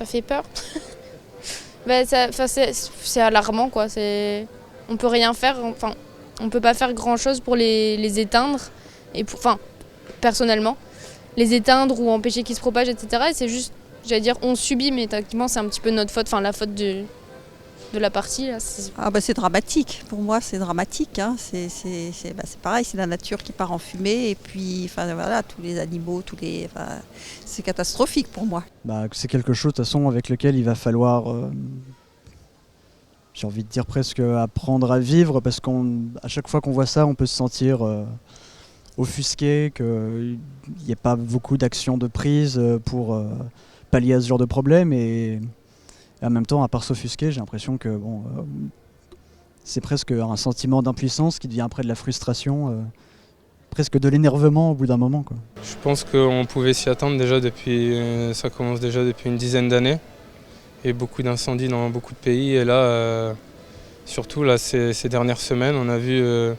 Ça fait peur. C'est alarmant, quoi. On peut rien faire, enfin, on peut pas faire grand-chose pour les éteindre, personnellement, les éteindre ou empêcher qu'ils se propagent, etc. Et c'est juste, j'allais dire, on subit, mais tactiquement, c'est un petit peu notre faute, enfin, la faute de la partie. Là, c'est dramatique, pour moi c'est dramatique, hein. C'est pareil, c'est la nature qui part en fumée et puis tous les animaux, c'est catastrophique pour moi. C'est quelque chose de toute façon avec lequel il va falloir, j'ai envie de dire presque apprendre à vivre, parce qu'à chaque fois qu'on voit ça, on peut se sentir offusqué, qu'il n'y ait pas beaucoup d'actions de prise pour pallier à ce genre de problème. Et en même temps, à part s'offusquer, j'ai l'impression que c'est presque un sentiment d'impuissance qui devient après de la frustration, presque de l'énervement au bout d'un moment, quoi. Je pense qu'on pouvait s'y attendre déjà ça commence déjà depuis une dizaine d'années. Et beaucoup d'incendies dans beaucoup de pays. Et là, surtout là, ces dernières semaines, on a vu le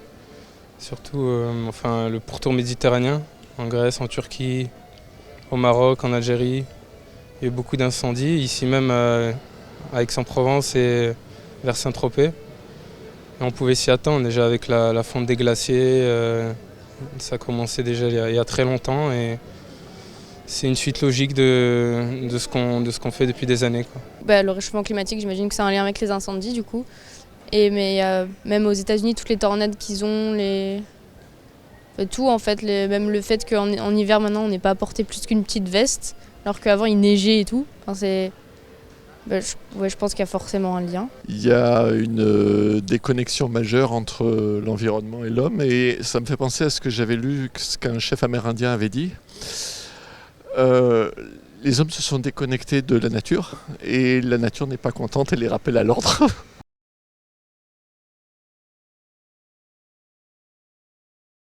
pourtour méditerranéen, en Grèce, en Turquie, au Maroc, en Algérie. Il y a eu beaucoup d'incendies, ici même à Aix-en-Provence et vers Saint-Tropez. Et on pouvait s'y attendre déjà avec la fonte des glaciers. Ça a commencé déjà il y a très longtemps et c'est une suite logique de ce qu'on fait depuis des années, quoi. Le réchauffement climatique, j'imagine que c'est un lien avec les incendies du coup. Mais même aux États-Unis, toutes les tornades qu'ils ont, tout en fait, même le fait qu'en hiver maintenant on n'ait pas porté plus qu'une petite veste, alors qu'avant il neigeait et tout. Je pense qu'il y a forcément un lien. Il y a une déconnexion majeure entre l'environnement et l'homme, et ça me fait penser à ce que j'avais lu, ce qu'un chef amérindien avait dit. Les hommes se sont déconnectés de la nature et la nature n'est pas contente et les rappelle à l'ordre.